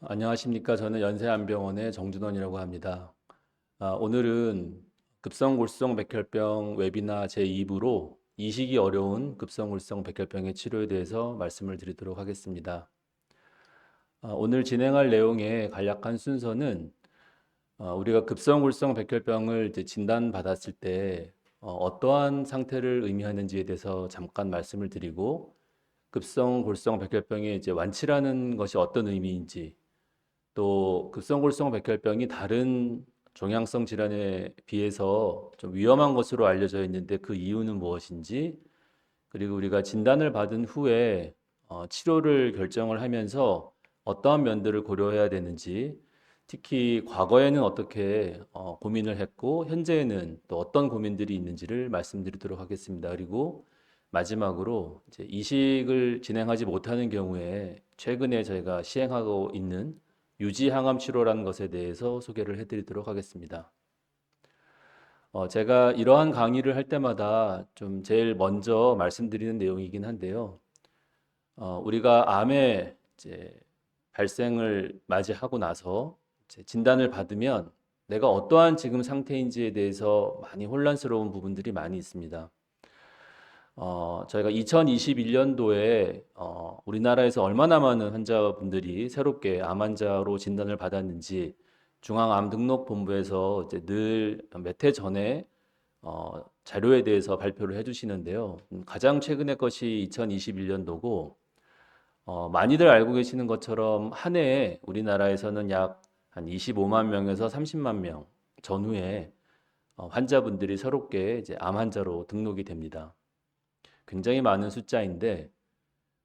안녕하십니까. 저는 연세안병원의 정준원이라고 합니다. 오늘은 급성골수성 백혈병 웨비나 제2부로 이식이 어려운 급성골수성 백혈병의 치료에 대해서 말씀을 드리도록 하겠습니다. 오늘 진행할 내용의 간략한 순서는 우리가 급성골수성 백혈병을 이제 진단받았을 때 어떠한 상태를 의미하는지에 대해서 잠깐 말씀을 드리고 급성골수성 백혈병의 이제 완치라는 것이 어떤 의미인지 또 급성골수성 백혈병이 다른 종양성 질환에 비해서 좀 위험한 것으로 알려져 있는데 그 이유는 무엇인지, 그리고 우리가 진단을 받은 후에 치료를 결정을 하면서 어떠한 면들을 고려해야 되는지, 특히 과거에는 어떻게 고민을 했고 현재에는 또 어떤 고민들이 있는지를 말씀드리도록 하겠습니다. 그리고 마지막으로 이제 이식을 진행하지 못하는 경우에 최근에 저희가 시행하고 있는 유지항암 치료라는 것에 대해서 소개를 해드리도록 하겠습니다. 제가 이러한 강의를 할 때마다 좀 제일 먼저 말씀드리는 내용이긴 한데요. 우리가 암의 이제 발생을 맞이하고 나서 이제 진단을 받으면 내가 어떠한 지금 상태인지에 대해서 많이 혼란스러운 부분들이 많이 있습니다. 저희가 2021년도에 우리나라에서 얼마나 많은 환자분들이 새롭게 암 환자로 진단을 받았는지 중앙암등록본부에서 이제 늘 몇 해 전에 자료에 대해서 발표를 해주시는데요. 가장 최근의 것이 2021년도고 많이들 알고 계시는 것처럼 한 해에 우리나라에서는 약 한 25만 명에서 30만 명 전후에 환자분들이 새롭게 이제 암 환자로 등록이 됩니다. 굉장히 많은 숫자인데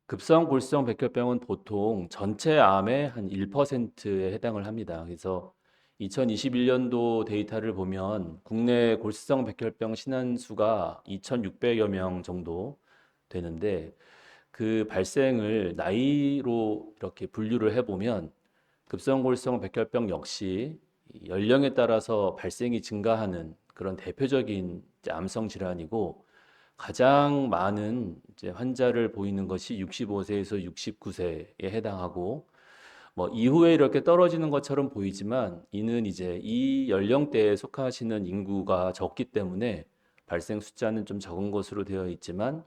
급성 골수성 백혈병은 보통 전체 암의 한 1%에 해당을 합니다. 그래서 2021년도 데이터를 보면 국내 골수성 백혈병 신한 수가 2,600여 명 정도 되는데 그 발생을 나이로 이렇게 분류를 해보면 급성 골수성 백혈병 역시 연령에 따라서 발생이 증가하는 그런 대표적인 암성 질환이고 가장 많은 이제 환자를 보이는 것이 65세에서 69세에 해당하고 뭐 이후에 이렇게 떨어지는 것처럼 보이지만 이는 이제 이 연령대에 속하시는 인구가 적기 때문에 발생 숫자는 좀 적은 것으로 되어 있지만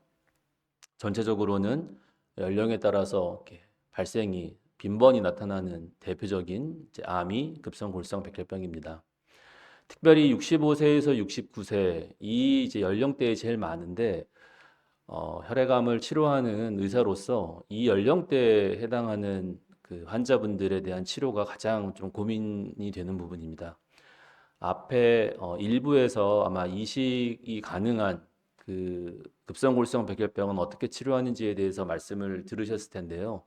전체적으로는 연령에 따라서 이렇게 발생이 빈번히 나타나는 대표적인 이제 암이 급성골수성 백혈병입니다. 특별히 65세에서 69세 이 이제 연령대에 제일 많은데 혈액암을 치료하는 의사로서 이 연령대에 해당하는 그 환자분들에 대한 치료가 가장 좀 고민이 되는 부분입니다. 앞에 일부에서 아마 이식이 가능한 그 급성골수성 백혈병은 어떻게 치료하는지에 대해서 말씀을 들으셨을 텐데요.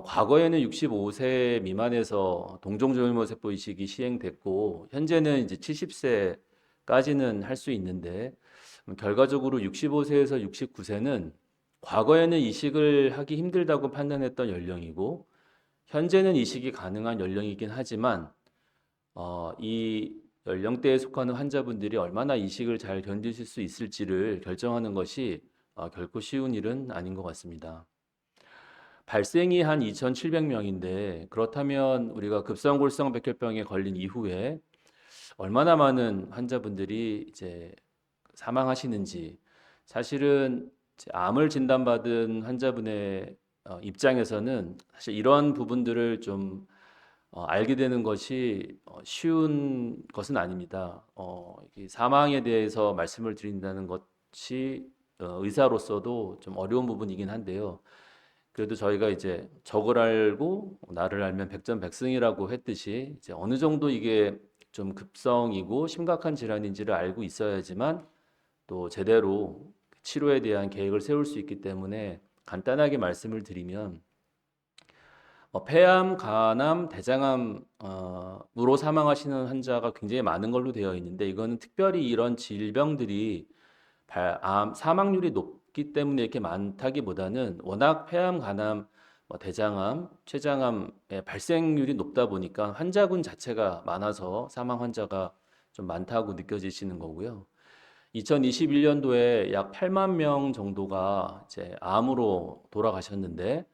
과거에는 65세 미만에서 동종조혈모세포 이식이 시행됐고 현재는 이제 70세까지는 할 수 있는데 결과적으로 65세에서 69세는 과거에는 이식을 하기 힘들다고 판단했던 연령이고 현재는 이식이 가능한 연령이긴 하지만 이 연령대에 속하는 환자분들이 얼마나 이식을 잘 견디실 수 있을지를 결정하는 것이 결코 쉬운 일은 아닌 것 같습니다. 발생이 한 2,700명인데 그렇다면 우리가 급성골수성 백혈병에 걸린 이후에 얼마나 많은 환자분들이 이제 사망하시는지, 사실은 이제 암을 진단받은 환자분의 입장에서는 사실 이런 부분들을 좀 알게 되는 것이 쉬운 것은 아닙니다. 이 사망에 대해서 말씀을 드린다는 것이 의사로서도 좀 어려운 부분이긴 한데요. 그래도 저희가 이제 적을 알고 나를 알면 백전백승이라고 했듯이 이제 어느 정도 이게 좀 급성이고 심각한 질환인지를 알고 있어야지만 또 제대로 치료에 대한 계획을 세울 수 있기 때문에 간단하게 말씀을 드리면 폐암, 간암, 대장암으로 사망하시는 환자가 굉장히 많은 걸로 되어 있는데 이거는 특별히 이런 질병들이 사망률이 높기 때문에 이렇게 많다기보다는 워낙 폐암, 간암, 대장암, 췌장암의 발생률이 높다 보니까 환자군 자체가 많아서 사망 환자가 좀 많다고 느껴지시는 거고요. 2021년도에 약 8만 명 정도가 이제 암으로 돌아가셨는데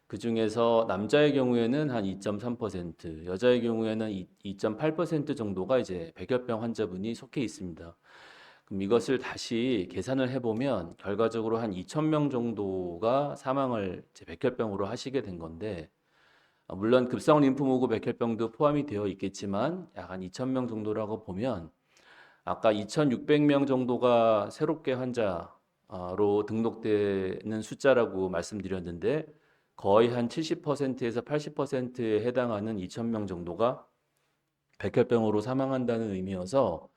그중에서 남자의 경우에는 한 2.3%, 여자의 경우에는 2.8% 정도가 이제 백혈병 환자분이 속해 있습니다. 그럼 이것을 다시 계산을 해보면 결과적으로 한 2,000명 정도가 사망을 이제 백혈병으로 하시게 된 건데, 물론 급성 림프모구 백혈병도 포함이 되어 있겠지만 약 한 2,000명 정도라고 보면 아까 2,600명 정도가 새롭게 환자로 등록되는 숫자라고 말씀드렸는데 거의 한 70%에서 80%에 해당하는 2,000명 정도가 백혈병으로 사망한다는 의미여서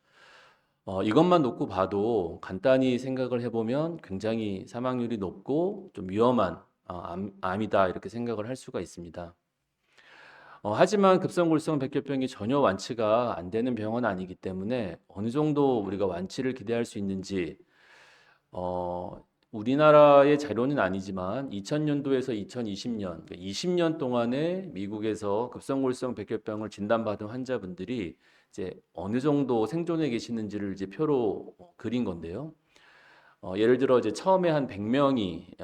이것만 놓고 봐도 간단히 생각을 해보면 굉장히 사망률이 높고 좀 위험한 암이다 이렇게 생각을 할 수가 있습니다. 하지만 급성골성 백혈병이 전혀 완치가 안 되는 병은 아니기 때문에 어느 정도 우리가 완치를 기대할 수 있는지 우리나라의 자료는 아니지만 2000년도에서 2020년, 20년 동안에 미국에서 급성골성 백혈병을 진단받은 환자분들이 이제 어느 정도 생존해 계시는지를 이제 표로 그린 건데요. 예를 들어 이제 처음에 한 100명이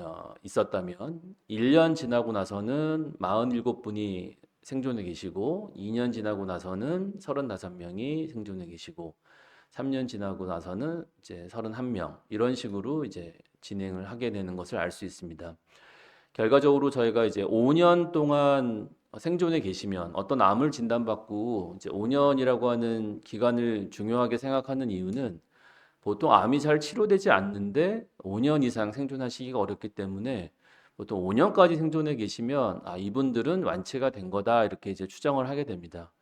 있었다면 1년 지나고 나서는 47분이 생존해 계시고 2년 지나고 나서는 35명이 생존해 계시고 3년 지나고 나서는 이제 31명 이런 식으로 이제 진행을 하게 되는 것을 알 수 있습니다. 결과적으로 저희가 이제 5년 동안 생존해 계시면 어떤 암을 진단받고 이제 5년이라고 하는 기간을 중요하게 생각하는 이유는 보통 암이 잘 치료되지 않는데 5년 이상 생존하시기가 어렵기 때문에 보통 5년까지 생존해 계시면 이분들은 완치가 된 거다 이렇게 이제 추정을 하게 됩니다.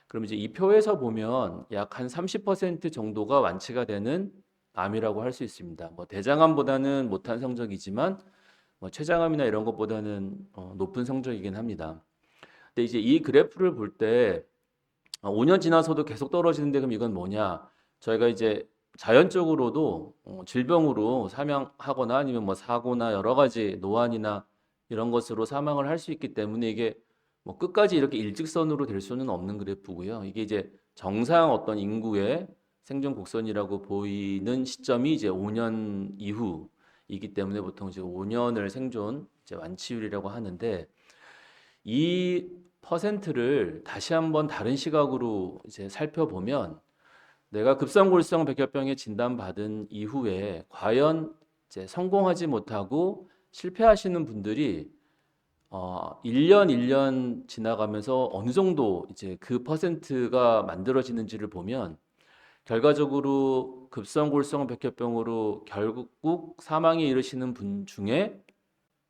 그럼 이제 이 표에서 보면 약 한 30% 정도가 완치가 되는 암이라고 할 수 있습니다. 뭐 대장암보다는 못한 성적이지만 뭐 췌장암이나 이런 것보다는 높은 성적이긴 합니다. 근데 이제 이 그래프를 볼 때 5년 지나서도 계속 떨어지는데 그럼 이건 뭐냐? 저희가 이제 자연적으로도 질병으로 사망하거나 아니면 뭐 사고나 여러 가지 노안이나 이런 것으로 사망을 할 수 있기 때문에 이게 뭐 끝까지 이렇게 일직선으로 될 수는 없는 그래프고요. 이게 이제 정상 어떤 인구의 생존 곡선이라고 보이는 시점이 이제 5년 이후이기 때문에 보통 이제 5년을 생존 이제 완치율이라고 하는데 이 퍼센트를 다시 한번 다른 시각으로 이제 살펴보면 내가 급성골성 백혈병에 진단받은 이후에 과연 이제 성공하지 못하고 실패하시는 분들이 1년 1년 지나가면서 어느 정도 이제 그 퍼센트가 만들어지는지를 보면 결과적으로 급성골성 백혈병으로 결국 사망에 이르시는 분 중에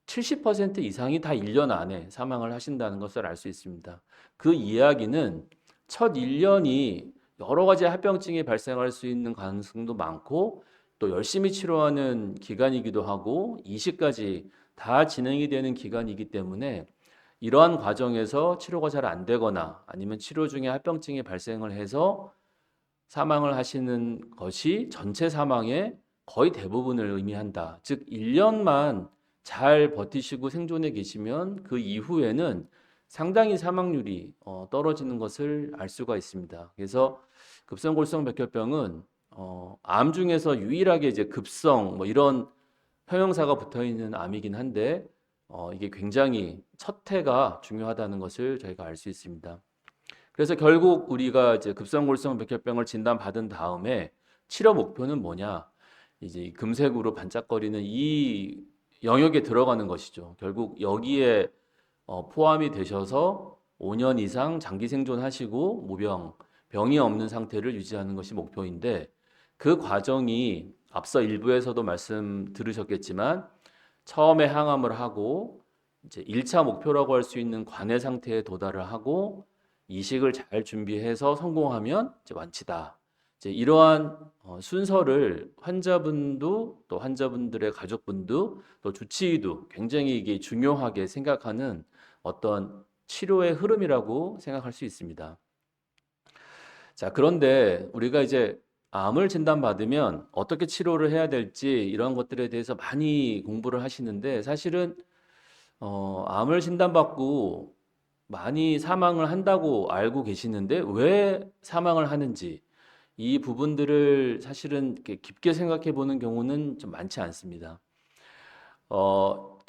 70% 이상이 다 1년 안에 사망을 하신다는 것을 알 수 있습니다. 그 이야기는 첫 1년이 여러 가지 합병증이 발생할 수 있는 가능성도 많고 또 열심히 치료하는 기간이기도 하고 이식까지 다 진행이 되는 기간이기 때문에 이러한 과정에서 치료가 잘 안 되거나 아니면 치료 중에 합병증이 발생을 해서 사망을 하시는 것이 전체 사망의 거의 대부분을 의미한다. 즉 1년만 잘 버티시고 생존해 계시면 그 이후에는 상당히 사망률이 떨어지는 것을 알 수가 있습니다. 그래서 급성골성 백혈병은 암 중에서 유일하게 이제 급성 뭐 이런 형용사가 붙어 있는 암이긴 한데 이게 굉장히 첫 해가 중요하다는 것을 저희가 알 수 있습니다. 그래서 결국 우리가 이제 급성골성 백혈병을 진단받은 다음에 치료 목표는 뭐냐? 이제 금색으로 반짝거리는 이 영역에 들어가는 것이죠. 결국 여기에 포함이 되셔서 5년 이상 장기 생존하시고 병이 없는 상태를 유지하는 것이 목표인데 그 과정이 앞서 일부에서도 말씀 들으셨겠지만 처음에 항암을 하고 이제 1차 목표라고 할 수 있는 관해 상태에 도달을 하고 이식을 잘 준비해서 성공하면 이제 완치다. 이제 이러한 순서를 환자분도 또 환자분들의 가족분도 또 주치의도 굉장히 이게 중요하게 생각하는 어떤 치료의 흐름이라고 생각할 수 있습니다. 자, 그런데 우리가 이제 암을 진단받으면 어떻게 치료를 해야 될지 이런 것들에 대해서 많이 공부를 하시는데 사실은 암을 진단받고 많이 사망을 한다고 알고 계시는데 왜 사망을 하는지 이 부분들을 사실은 이렇게 깊게 생각해 보는 경우는 좀 많지 않습니다.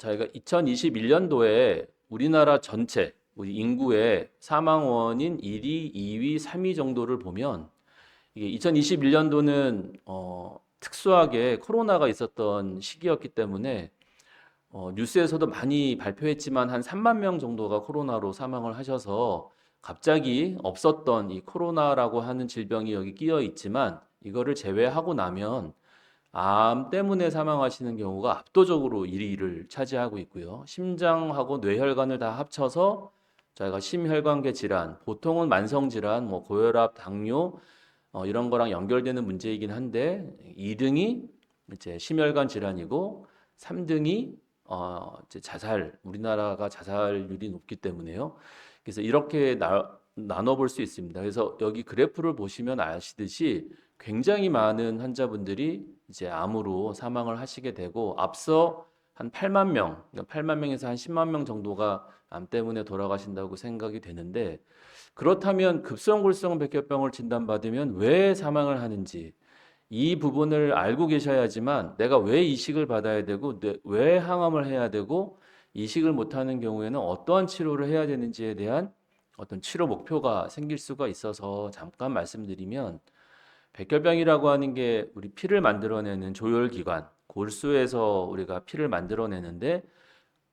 저희가 2021년도에 우리나라 전체 우리 인구의 사망 원인 1위, 2위, 3위 정도를 보면 이게 2021년도는 특수하게 코로나가 있었던 시기였기 때문에 뉴스에서도 많이 발표했지만 한 3만 명 정도가 코로나로 사망을 하셔서 갑자기 없었던 이 코로나라고 하는 질병이 여기 끼어 있지만 이거를 제외하고 나면 암 때문에 사망하시는 경우가 압도적으로 1위를 차지하고 있고요. 심장하고 뇌혈관을 다 합쳐서 저희가 심혈관계 질환, 보통은 만성 질환, 뭐 고혈압, 당뇨 이런 거랑 연결되는 문제이긴 한데 2등이 이제 심혈관 질환이고 3등이 이제 자살, 우리나라가 자살률이 높기 때문에요. 그래서 이렇게 나눠볼 수 있습니다. 그래서 여기 그래프를 보시면 아시듯이 굉장히 많은 환자분들이 이제 암으로 사망을 하시게 되고 앞서 한 8만 명, 그러니까 8만 명에서 한 10만 명 정도가 암 때문에 돌아가신다고 생각이 되는데 그렇다면 급성골성 백혈병을 진단받으면 왜 사망을 하는지 이 부분을 알고 계셔야지만 내가 왜 이식을 받아야 되고 왜 항암을 해야 되고 이식을 못하는 경우에는 어떠한 치료를 해야 되는지에 대한 어떤 치료 목표가 생길 수가 있어서 잠깐 말씀드리면 백혈병이라고 하는 게 우리 피를 만들어내는 조혈기관, 골수에서 우리가 피를 만들어내는데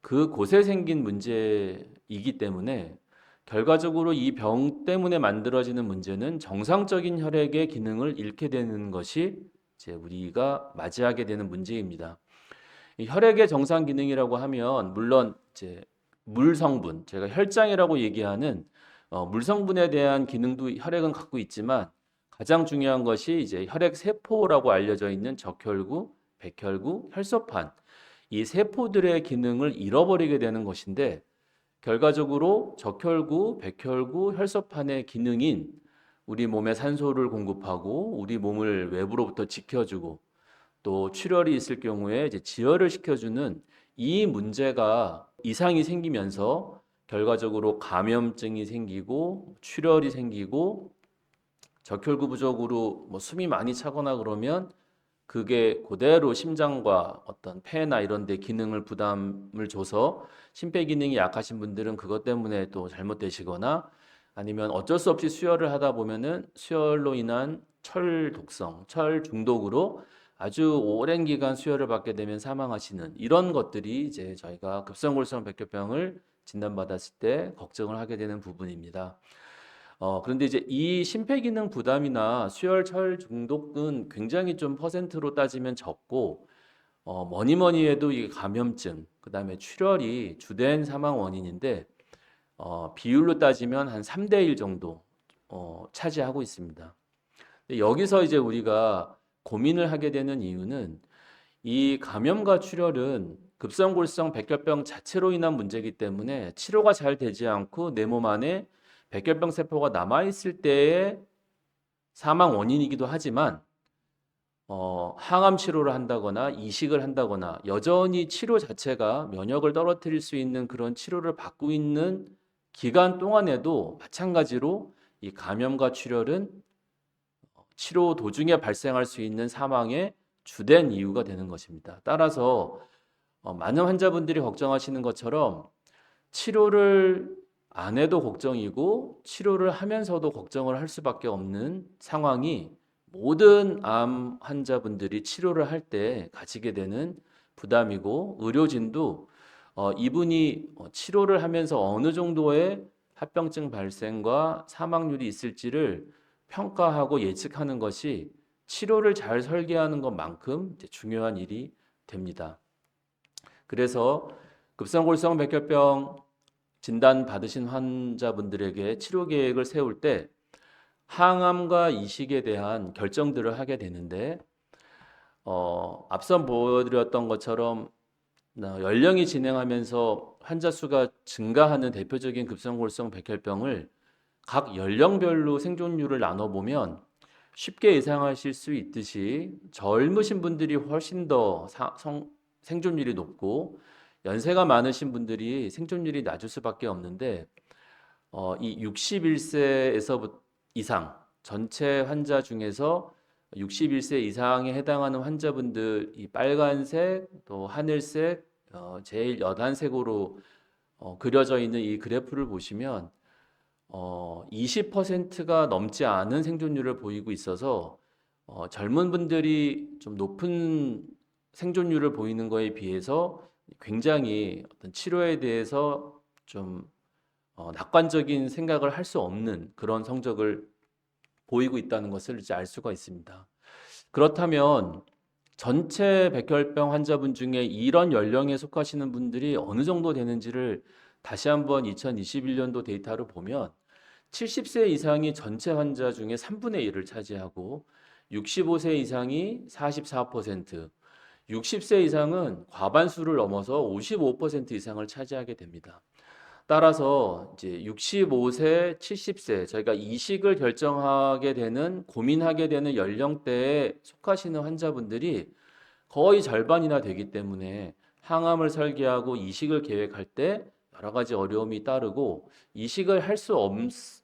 그 곳에 생긴 문제이기 때문에 결과적으로 이 병 때문에 만들어지는 문제는 정상적인 혈액의 기능을 잃게 되는 것이 이제 우리가 맞이하게 되는 문제입니다. 이 혈액의 정상 기능이라고 하면 물론 이제 물 성분, 제가 혈장이라고 얘기하는 물 성분에 대한 기능도 혈액은 갖고 있지만 가장 중요한 것이 이제 혈액 세포라고 알려져 있는 적혈구, 백혈구, 혈소판 이 세포들의 기능을 잃어버리게 되는 것인데 결과적으로 적혈구, 백혈구, 혈소판의 기능인 우리 몸에 산소를 공급하고 우리 몸을 외부로부터 지켜주고 또 출혈이 있을 경우에 이제 지혈을 시켜주는 이 문제가 이상이 생기면서 결과적으로 감염증이 생기고 출혈이 생기고 적혈구 부족으로 뭐 숨이 많이 차거나 그러면 그게 그대로 심장과 어떤 폐나 이런 데 기능을 부담을 줘서 심폐기능이 약하신 분들은 그것 때문에 또 잘못되시거나 아니면 어쩔 수 없이 수혈을 하다 보면은 수혈로 인한 철 독성, 철 중독으로 아주 오랜 기간 수혈을 받게 되면 사망하시는 이런 것들이 이제 저희가 급성골성 백혈병을 진단받았을 때 걱정을 하게 되는 부분입니다. 그런데 이제 이 심폐기능 부담이나 수혈철 중독은 굉장히 좀 퍼센트로 따지면 적고, 뭐니 뭐니 해도 이 감염증, 그다음에 출혈이 주된 사망 원인인데, 비율로 따지면 한 3대 1 정도 차지하고 있습니다. 근데 여기서 이제 우리가 고민을 하게 되는 이유는 이 감염과 출혈은 급성골성 백혈병 자체로 인한 문제이기 때문에 치료가 잘 되지 않고 내 몸 안에 백혈병 세포가 남아있을 때의 사망 원인이기도 하지만 항암 치료를 한다거나 이식을 한다거나 여전히 치료 자체가 면역을 떨어뜨릴 수 있는 그런 치료를 받고 있는 기간 동안에도 마찬가지로 이 감염과 출혈은 치료 도중에 발생할 수 있는 사망의 주된 이유가 되는 것입니다. 따라서 많은 환자분들이 걱정하시는 것처럼 치료를 안 해도 걱정이고 치료를 하면서도 걱정을 할 수밖에 없는 상황이 모든 암 환자분들이 치료를 할 때 가지게 되는 부담이고 의료진도 이분이 치료를 하면서 어느 정도의 합병증 발생과 사망률이 있을지를 평가하고 예측하는 것이 치료를 잘 설계하는 것만큼 이제 중요한 일이 됩니다. 그래서 급성골성 백혈병 진단 받으신 환자분들에게 치료 계획을 세울 때 항암과 이식에 대한 결정들을 하게 되는데 앞선 보여드렸던 것처럼 연령이 진행하면서 환자 수가 증가하는 대표적인 급성골성 백혈병을 각 연령별로 생존율을 나눠보면 쉽게 예상하실 수 있듯이 젊으신 분들이 훨씬 더 생존율이 높고 연세가 많으신 분들이 생존율이 낮을 수밖에 없는데 이 61세에서 이상 전체 환자 중에서 61세 이상에 해당하는 환자분들 이 빨간색 또 하늘색 제일 연한색으로 그려져 있는 이 그래프를 보시면 20%가 넘지 않은 생존율을 보이고 있어서 젊은 분들이 좀 높은 생존율을 보이는 거에 비해서 굉장히 어떤 치료에 대해서 좀 낙관적인 생각을 할 수 없는 그런 성적을 보이고 있다는 것을 이제 알 수가 있습니다. 그렇다면 전체 백혈병 환자분 중에 이런 연령에 속하시는 분들이 어느 정도 되는지를 다시 한번 2021년도 데이터를 보면 70세 이상이 전체 환자 중에 3분의 1을 차지하고 65세 이상이 44%, 60세 이상은 과반수를 넘어서 55% 이상을 차지하게 됩니다. 따라서 이제 65세, 70세 저희가 이식을 결정하게 되는 고민하게 되는 연령대에 속하시는 환자분들이 거의 절반이나 되기 때문에 항암을 설계하고 이식을 계획할 때 여러 가지 어려움이 따르고 이식을 할 수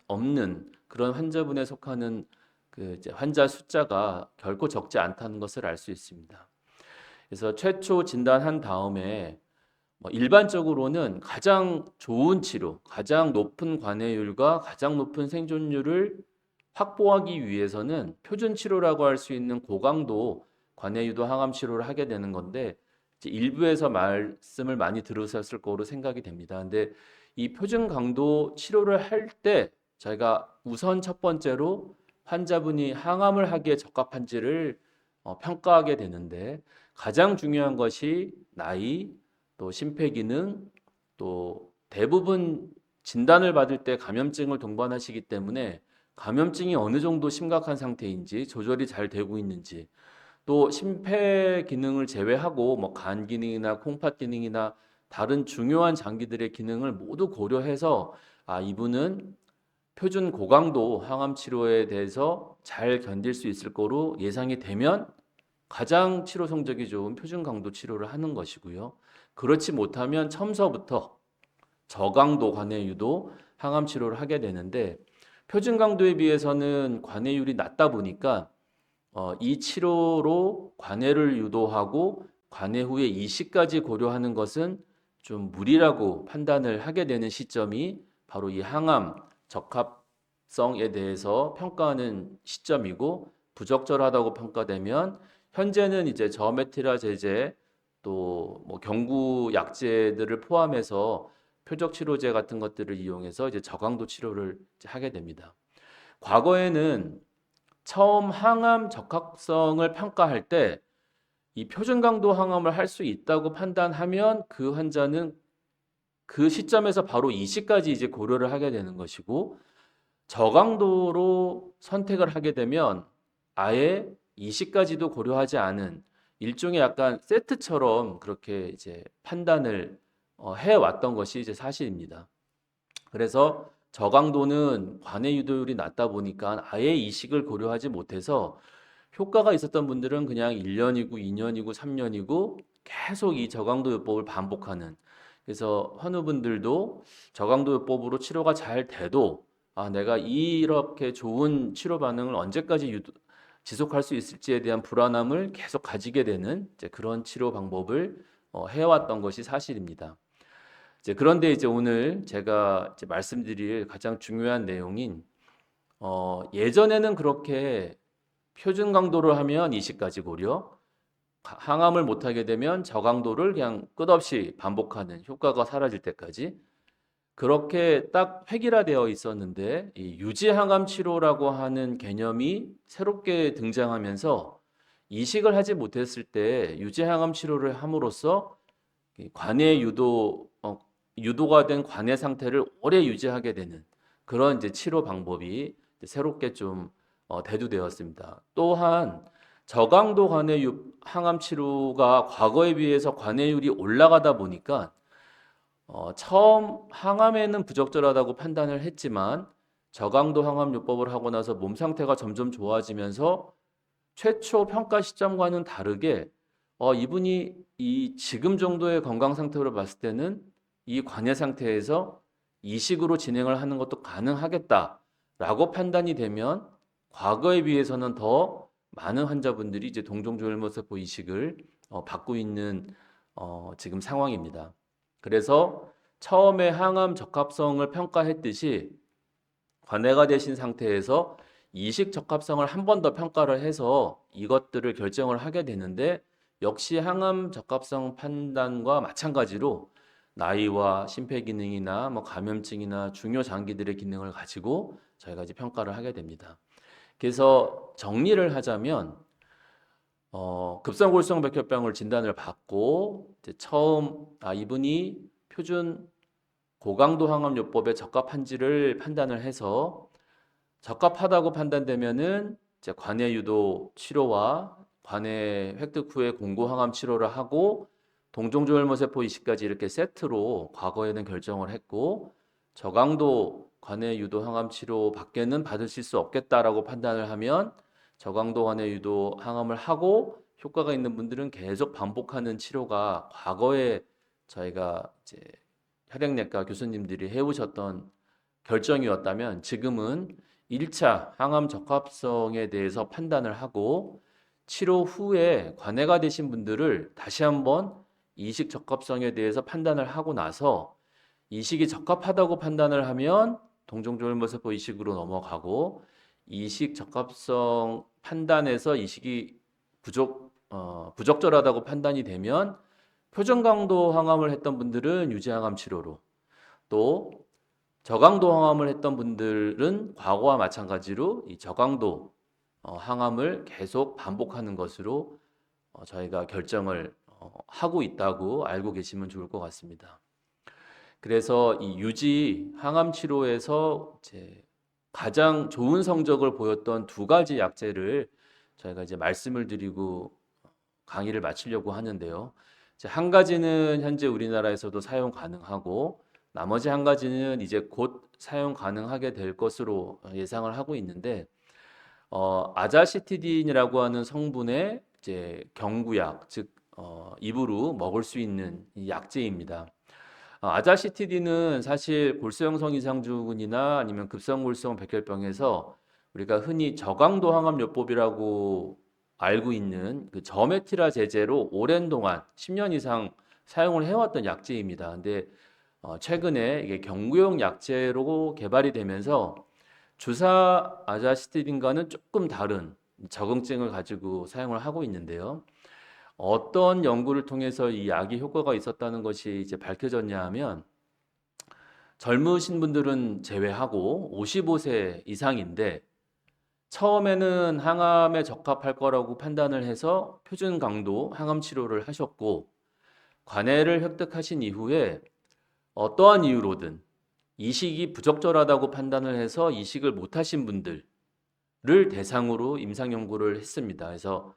없는 그런 환자분에 속하는 그 이제 환자 숫자가 결코 적지 않다는 것을 알 수 있습니다. 그래서 최초 진단한 다음에 일반적으로는 가장 좋은 치료, 가장 높은 관해율과 가장 높은 생존율을 확보하기 위해서는 표준 치료라고 할 수 있는 고강도 관해유도 항암 치료를 하게 되는 건데 이제 일부에서 말씀을 많이 들으셨을 거로 생각이 됩니다. 근데 이 표준 강도 치료를 할 때 저희가 우선 첫 번째로 환자분이 항암을 하기에 적합한지를 평가하게 되는데 가장 중요한 것이 나이, 또 심폐기능, 또 대부분 진단을 받을 때 감염증을 동반하시기 때문에 감염증이 어느 정도 심각한 상태인지 조절이 잘 되고 있는지 또 심폐기능을 제외하고 뭐 간 기능이나 콩팥 기능이나 다른 중요한 장기들의 기능을 모두 고려해서 이분은 표준 고강도 항암 치료에 대해서 잘 견딜 수 있을 거로 예상이 되면 가장 치료 성적이 좋은 표준 강도 치료를 하는 것이고요. 그렇지 못하면 처음서부터 저강도 관해유도 항암 치료를 하게 되는데 표준 강도에 비해서는 관해율이 낮다 보니까 이 치료로 관해를 유도하고 관해 후에 이식까지 고려하는 것은 좀 무리라고 판단을 하게 되는 시점이 바로 이 항암 적합성에 대해서 평가하는 시점이고 부적절하다고 평가되면 현재는 이제 저메티라 제제 또 뭐 경구 약제들을 포함해서 표적 치료제 같은 것들을 이용해서 이제 저강도 치료를 이제 하게 됩니다. 과거에는 처음 항암 적합성을 평가할 때 이 표준 강도 항암을 할 수 있다고 판단하면 그 환자는 그 시점에서 바로 이식까지 이제 고려를 하게 되는 것이고 저강도로 선택을 하게 되면 아예 이식까지도 고려하지 않은 일종의 약간 세트처럼 그렇게 이제 판단을 해왔던 것이 이제 사실입니다. 그래서 저강도는 관해 유도율이 낮다 보니까 아예 이식을 고려하지 못해서 효과가 있었던 분들은 그냥 1년이고 2년이고 3년이고 계속 이 저강도 요법을 반복하는 그래서 환우분들도 저강도 요법으로 치료가 잘 돼도 내가 이렇게 좋은 치료 반응을 언제까지 지속할 수 있을지에 대한 불안함을 계속 가지게 되는 이제 그런 치료 방법을 해왔던 것이 사실입니다. 그런데 이제 오늘 제가 이제 말씀드릴 가장 중요한 내용인 예전에는 그렇게 표준 강도를 하면 이식까지 고려, 항암을 못하게 되면 저강도를 그냥 끝없이 반복하는 효과가 사라질 때까지 그렇게 딱 획일화되어 있었는데 이 유지 항암 치료라고 하는 개념이 새롭게 등장하면서 이식을 하지 못했을 때 유지 항암 치료를 함으로써 관해 유도가 된 관해 상태를 오래 유지하게 되는 그런 이제 치료 방법이 새롭게 좀 대두되었습니다. 또한 저강도 항암 치료가 과거에 비해서 관해율이 올라가다 보니까 처음 항암에는 부적절하다고 판단을 했지만 저강도 항암요법을 하고 나서 몸 상태가 점점 좋아지면서 최초 평가 시점과는 다르게 이분이 이 지금 정도의 건강 상태로 봤을 때는 이 관해 상태에서 이식으로 진행을 하는 것도 가능하겠다라고 판단이 되면 과거에 비해서는 더 많은 환자분들이 이제 동종조혈모세포 이식을 받고 있는 지금 상황입니다. 그래서 처음에 항암 적합성을 평가했듯이 관해가 되신 상태에서 이식 적합성을 한 번 더 평가를 해서 이것들을 결정을 하게 되는데 역시 항암 적합성 판단과 마찬가지로 나이와 심폐기능이나 뭐 감염증이나 중요 장기들의 기능을 가지고 저희가 이제 평가를 하게 됩니다. 그래서 정리를 하자면 급성골수성 백혈병을 진단을 받고 이제 처음 이분이 표준 고강도 항암요법에 적합한지를 판단을 해서 적합하다고 판단되면은 이제 관해 유도 치료와 관해 획득 후에 공고 항암 치료를 하고 동종조혈모세포 이식까지 이렇게 세트로 과거에는 결정을 했고 저강도 관해 유도 항암 치료 밖에는 받으실 수 없겠다라고 판단을 하면 저강도 관해 유도 항암을 하고 효과가 있는 분들은 계속 반복하는 치료가 과거에 저희가 이제 혈액내과 교수님들이 해오셨던 결정이었다면 지금은 1차 항암 적합성에 대해서 판단을 하고 치료 후에 관해가 되신 분들을 다시 한번 이식 적합성에 대해서 판단을 하고 나서 이식이 적합하다고 판단을 하면 동종조혈모세포 이식으로 넘어가고 이식 적합성 판단에서 이식이 부적절하다고 판단이 되면 표준 강도 항암을 했던 분들은 유지 항암 치료로 또 저강도 항암을 했던 분들은 과거와 마찬가지로 이 저강도 항암을 계속 반복하는 것으로 저희가 결정을 하고 있다고 알고 계시면 좋을 것 같습니다. 그래서 이 유지 항암 치료에서 이제 가장 좋은 성적을 보였던 두 가지 약제를 저희가 이제 말씀을 드리고 강의를 마치려고 하는데요. 이제 한 가지는 현재 우리나라에서도 사용 가능하고 나머지 한 가지는 이제 곧 사용 가능하게 될 것으로 예상을 하고 있는데 아자시티딘이라고 하는 성분의 이제 경구약, 즉 입으로 먹을 수 있는 이 약제입니다. 아자시티딘은 사실 골수형성 이상증후군이나 아니면 급성골수성 백혈병에서 우리가 흔히 저강도 항암요법이라고 알고 있는 그 저메티라 제제로 오랜 동안 10년 이상 사용을 해왔던 약제입니다. 근데 최근에 이게 경구용 약제로 개발이 되면서 주사 아자시티딘과는 조금 다른 적응증을 가지고 사용을 하고 있는데요. 어떤 연구를 통해서 이 약이 효과가 있었다는 것이 이제 밝혀졌냐 하면 젊으신 분들은 제외하고 55세 이상인데 처음에는 항암에 적합할 거라고 판단을 해서 표준 강도 항암 치료를 하셨고 관해를 획득하신 이후에 어떠한 이유로든 이식이 부적절하다고 판단을 해서 이식을 못하신 분들을 대상으로 임상 연구를 했습니다. 그래서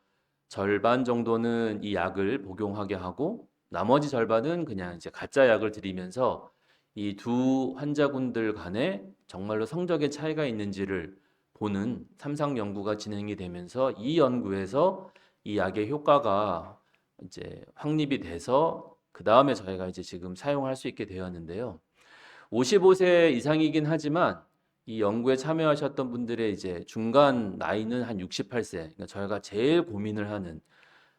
절반 정도는 이 약을 복용하게 하고 나머지 절반은 그냥 이제 가짜 약을 드리면서 이 두 환자군들 간에 정말로 성적의 차이가 있는지를 보는 삼상 연구가 진행이 되면서 이 연구에서 이 약의 효과가 이제 확립이 돼서 그 다음에 저희가 이제 지금 사용할 수 있게 되었는데요. 55세 이상이긴 하지만 이 연구에 참여하셨던 분들의 이제 중간 나이는 한 68세. 그러니까 저희가 제일 고민을 하는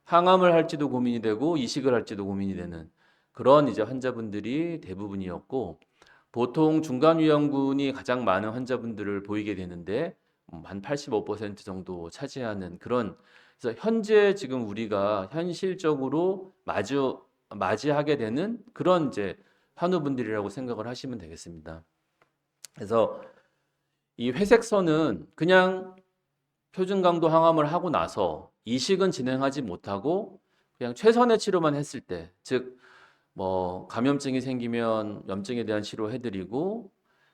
항암을 할지도 고민이 되고 이식을 할지도 고민이 되는 그런 이제 환자분들이 대부분이었고 보통 중간 위험군이 가장 많은 환자분들을 보이게 되는데 한 85% 정도 차지하는 그런 그래서 현재 지금 우리가 현실적으로 맞이하게 되는 그런 이제 환우분들이라고 생각을 하시면 되겠습니다. 그래서 이 회색선은 그냥 표준 강도 항암을 하고 나서 이식은 진행하지 못하고 그냥 최선의 치료만 했을 때, 즉 뭐 감염증이 생기면 염증에 대한 치료 해드리고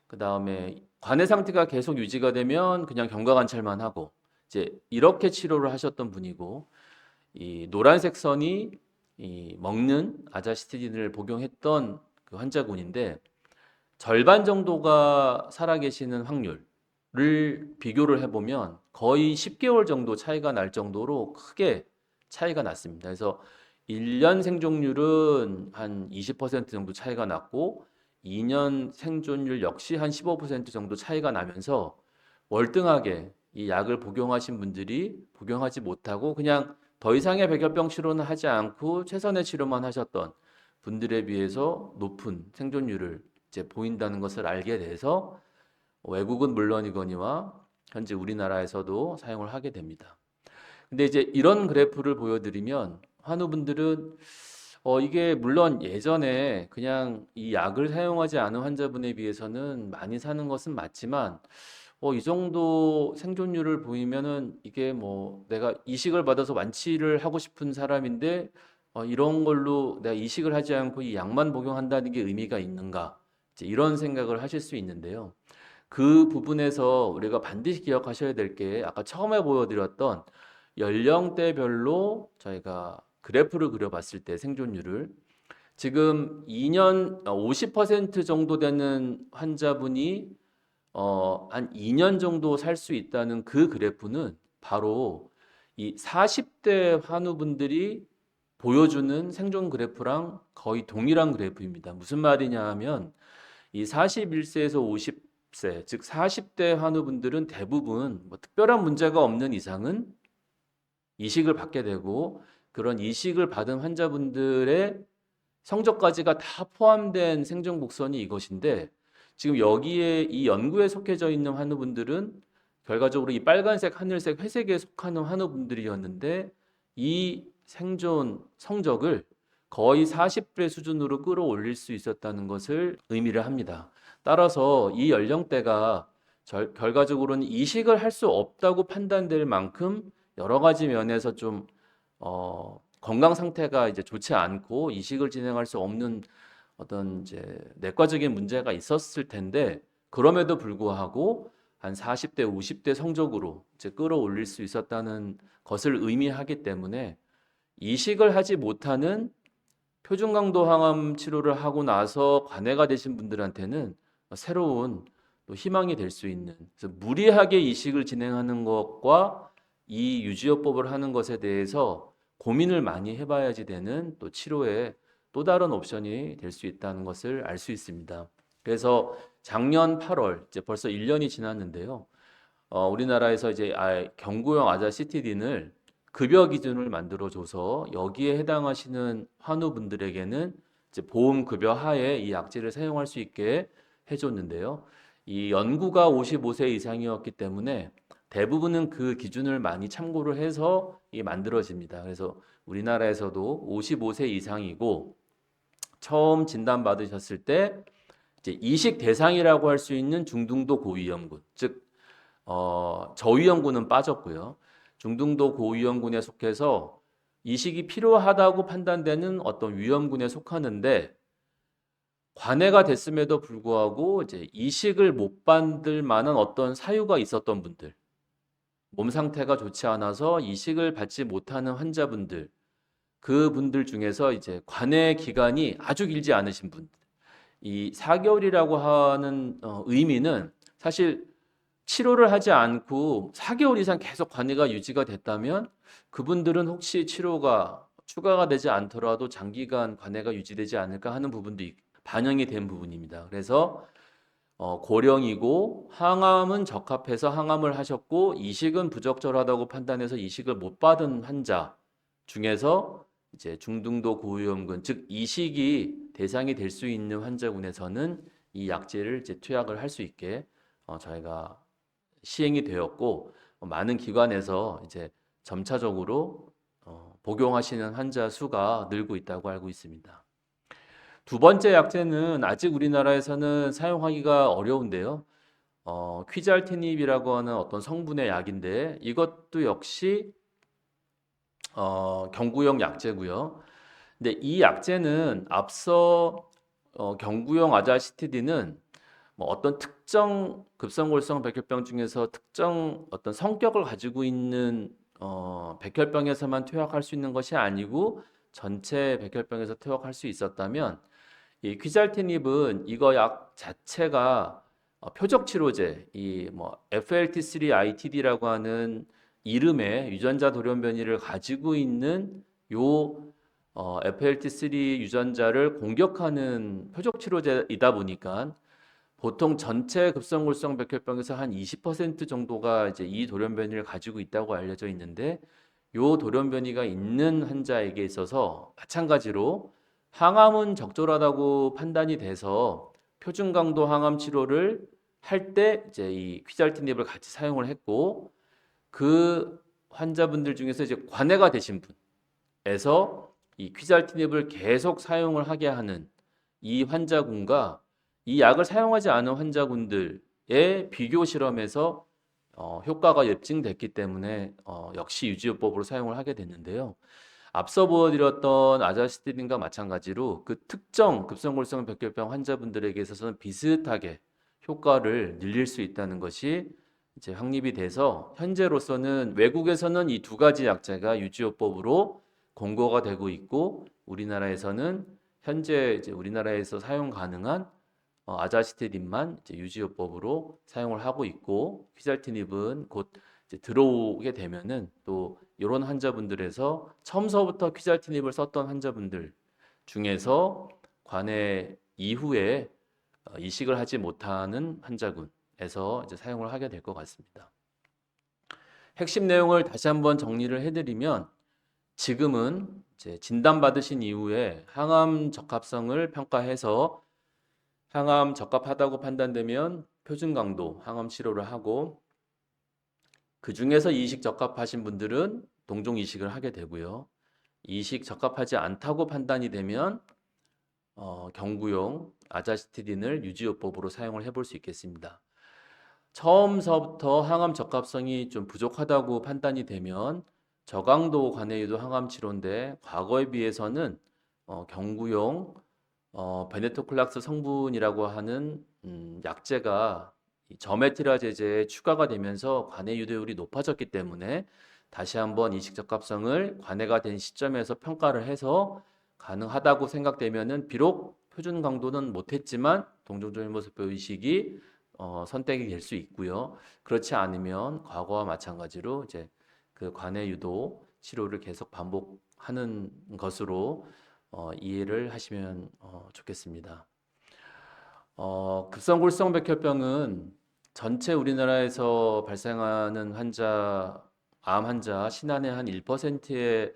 그 다음에 관해 상태가 계속 유지가 되면 그냥 경과 관찰만 하고 이제 이렇게 치료를 하셨던 분이고 이 노란색 선이 이 먹는 아자시티딘을 복용했던 그 환자군인데 절반 정도가 살아계시는 확률을 비교를 해보면 거의 10개월 정도 차이가 날 정도로 크게 차이가 났습니다. 그래서 1년 생존율은 한 20% 정도 차이가 났고 2년 생존율 역시 한 15% 정도 차이가 나면서 월등하게 이 약을 복용하신 분들이 복용하지 못하고 그냥 더 이상의 백혈병 치료는 하지 않고 최선의 치료만 하셨던 분들에 비해서 높은 생존율을 이제 보인다는 것을 알게 돼서 외국은 물론이거니와 현재 우리나라에서도 사용을 하게 됩니다. 근데 이제 이런 그래프를 보여드리면 환우분들은 이게 물론 예전에 그냥 이 약을 사용하지 않은 환자분에 비해서는 많이 사는 것은 맞지만 이 정도 생존율을 보이면은 이게 뭐 내가 이식을 받아서 완치를 하고 싶은 사람인데 이런 걸로 내가 이식을 하지 않고 이 약만 복용한다는 게 의미가 있는가? 이제 이런 생각을 하실 수 있는데요. 그 부분에서 우리가 반드시 기억하셔야 될 게 아까 처음에 보여드렸던 연령대별로 저희가 그래프를 그려봤을 때 생존율을 지금 2년 50% 정도 되는 환자분이 한 2년 정도 살 수 있다는 그 그래프는 바로 이 40대 환우분들이 보여주는 생존 그래프랑 거의 동일한 그래프입니다. 무슨 말이냐 하면 이 41세에서 50세, 즉 40대 환우분들은 대부분 뭐 특별한 문제가 없는 이상은 이식을 받게 되고 그런 이식을 받은 환자분들의 성적까지가 다 포함된 생존 곡선이 이것인데 지금 여기에 이 연구에 속해져 있는 환우분들은 결과적으로 이 빨간색, 하늘색, 회색에 속하는 환우분들이었는데 이 생존 성적을 거의 40배 수준으로 끌어올릴 수 있었다는 것을 의미를 합니다. 따라서 이 연령대가 결과적으로는 이식을 할 수 없다고 판단될 만큼 여러 가지 면에서 좀 건강 상태가 이제 좋지 않고 이식을 진행할 수 없는 어떤 이제 내과적인 문제가 있었을 텐데 그럼에도 불구하고 한 40대, 50대 성적으로 이제 끌어올릴 수 있었다는 것을 의미하기 때문에 이식을 하지 못하는 표준 강도 항암 치료를 하고 나서 관해가 되신 분들한테는 새로운 또 희망이 될 수 있는 그래서 무리하게 이식을 진행하는 것과 이 유지요법을 하는 것에 대해서 고민을 많이 해봐야지 되는 또 치료의 또 다른 옵션이 될 수 있다는 것을 알 수 있습니다. 그래서 작년 8월 이제 벌써 1년이 지났는데요. 우리나라에서 이제 경구용 아자시티딘을 급여 기준을 만들어줘서 여기에 해당하시는 환우분들에게는 이제 보험 급여 하에 이 약제를 사용할 수 있게 해줬는데요. 이 연구가 55세 이상이었기 때문에 대부분은 그 기준을 많이 참고를 해서 이 만들어집니다. 그래서 우리나라에서도 55세 이상이고 처음 진단받으셨을 때 이제 이식 대상이라고 할 수 있는 중등도 고위험군, 즉 저위험군은 빠졌고요. 중등도 고위험군에 속해서 이식이 필요하다고 판단되는 어떤 위험군에 속하는데 관해가 됐음에도 불구하고 이제 이식을 못 받을 만한 어떤 사유가 있었던 분들, 몸 상태가 좋지 않아서 이식을 받지 못하는 환자분들, 그분들 중에서 이제 관해 기간이 아주 길지 않으신 분들, 이 4개월이라고 하는 의미는 사실 치료를 하지 않고 4개월 이상 계속 관해가 유지가 됐다면 그분들은 혹시 치료가 추가가 되지 않더라도 장기간 관해가 유지되지 않을까 하는 부분도 반영이 된 부분입니다. 그래서 고령이고 항암은 적합해서 항암을 하셨고 이식은 부적절하다고 판단해서 이식을 못 받은 환자 중에서 이제 중등도 고위험군, 즉 이식이 대상이 될 수 있는 환자군에서는 이 약제를 이제 투약을 할 수 있게 저희가 시행이 되었고 많은 기관에서 이제 점차적으로 복용하시는 환자 수가 늘고 있다고 알고 있습니다. 두 번째 약제는 아직 우리나라에서는 사용하기가 어려운데요. 퀴잘티닙이라고 하는 어떤 성분의 약인데 이것도 역시 경구용 약제고요. 근데 이 약제는 앞서 경구용 아자시티딘은 뭐 어떤 특정 급성골성 백혈병 중에서 특정 어떤 성격을 가지고 있는 백혈병에서만 투약할 수 있는 것이 아니고 전체 백혈병에서 투약할 수 있었다면 이 퀴잘티닙은 이거 약 자체가 표적 치료제, 이 뭐 FLT3-ITD라고 하는 이름의 유전자 돌연 변이를 가지고 있는 요 FLT3 유전자를 공격하는 표적 치료제이다 보니까 보통 전체 급성골성 백혈병에서 한 20% 정도가 이제 이 돌연 변이를 가지고 있다고 알려져 있는데 요 돌연변이가 있는 환자에게 있어서 마찬가지로 항암은 적절하다고 판단이 돼서 표준 강도 항암 치료를 할 때 이제 이 퀴잘티닙을 같이 사용을 했고, 그 환자분들 중에서 이제 관해가 되신 분에서 이 퀴잘티닙을 계속 사용을 하게 하는 이 환자군과 이 약을 사용하지 않은 환자군들의 비교 실험에서 효과가 입증됐기 때문에 역시 유지요법으로 사용을 하게 됐는데요. 앞서 보여드렸던 아자시티딘과 마찬가지로 그 특정 급성골성 백혈병 환자분들에게 있어서는 비슷하게 효과를 늘릴 수 있다는 것이 이제 확립이 돼서 현재로서는 외국에서는 이 두 가지 약제가 유지요법으로 권고가 되고 있고, 우리나라에서는 현재 이제 우리나라에서 사용 가능한 아자시티딘만 이제 유지요법으로 사용을 하고 있고, 퀴잘티닙은 곧 이제 들어오게 되면은 또 이런 환자분들에서 처음서부터 퀴잘티닙을 썼던 환자분들 중에서 관해 이후에 이식을 하지 못하는 환자군에서 이제 사용을 하게 될 것 같습니다. 핵심 내용을 다시 한번 정리를 해드리면, 지금은 이제 진단받으신 이후에 항암 적합성을 평가해서 항암 적합하다고 판단되면 표준 강도 항암 치료를 하고, 그 중에서 이식 적합하신 분들은 동종 이식을 하게 되고요. 이식 적합하지 않다고 판단이 되면 경구용 아자시티딘을 유지요법으로 사용을 해볼 수 있겠습니다. 처음서부터 항암 적합성이 좀 부족하다고 판단이 되면 저강도 관해유도 항암 치료인데, 과거에 비해서는 경구용 베네토클락스 성분이라고 하는 약제가 이 저메티라제제에 추가가 되면서 관해 유도율이 높아졌기 때문에 다시 한번 이식 적합성을 관해가 된 시점에서 평가를 해서 가능하다고 생각되면은, 비록 표준 강도는 못했지만 동종조혈모세포 이식이 선택이 될 수 있고요. 그렇지 않으면 과거와 마찬가지로 이제 그 관해 유도 치료를 계속 반복하는 것으로 이해를 하시면 좋겠습니다. 급성골성 백혈병은 전체 우리나라에서 발생하는 암 환자 신안의 한 1%에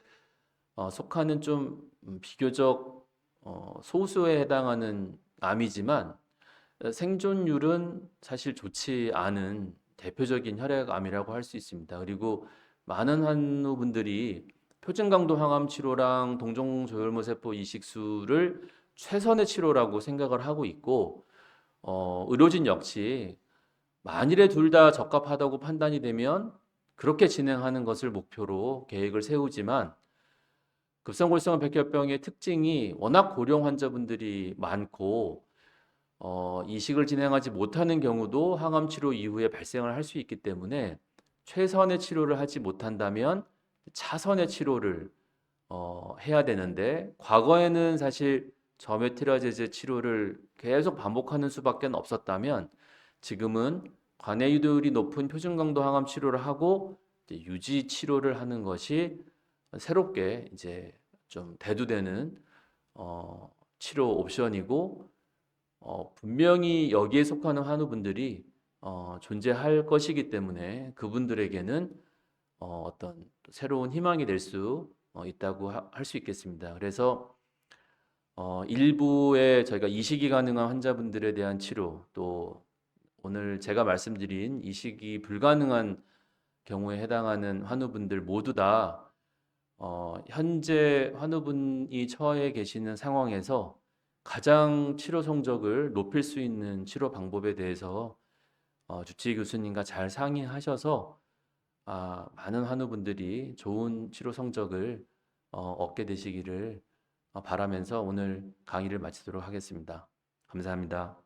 속하는 좀 비교적 소수에 해당하는 암이지만, 생존율은 사실 좋지 않은 대표적인 혈액암이라고 할 수 있습니다. 그리고 많은 환우분들이 표준 강도 항암 치료랑 동종 조혈모세포 이식술을 최선의 치료라고 생각을 하고 있고, 의료진 역시 만일에 둘 다 적합하다고 판단이 되면 그렇게 진행하는 것을 목표로 계획을 세우지만, 급성골성 백혈병의 특징이 워낙 고령 환자분들이 많고 이식을 진행하지 못하는 경우도 항암 치료 이후에 발생을 할 수 있기 때문에, 최선의 치료를 하지 못한다면 차선의 치료를 해야 되는데, 과거에는 사실 저메티라제제 치료를 계속 반복하는 수밖에 없었다면, 지금은 관해 유도율이 높은 표준 강도 항암 치료를 하고 이제 유지 치료를 하는 것이 새롭게 이제 좀 대두되는 치료 옵션이고, 분명히 여기에 속하는 환우분들이 존재할 것이기 때문에 그분들에게는 어떤 새로운 희망이 될 수 있다고 할 수 있겠습니다. 그래서 일부의 저희가 이식이 가능한 환자분들에 대한 치료, 또 오늘 제가 말씀드린 이식이 불가능한 경우에 해당하는 환우분들 모두 다 현재 환우분이 처해 계시는 상황에서 가장 치료 성적을 높일 수 있는 치료 방법에 대해서 주치의 교수님과 잘 상의하셔서 많은 환우분들이 좋은 치료 성적을 얻게 되시기를 바라면서 오늘 강의를 마치도록 하겠습니다. 감사합니다.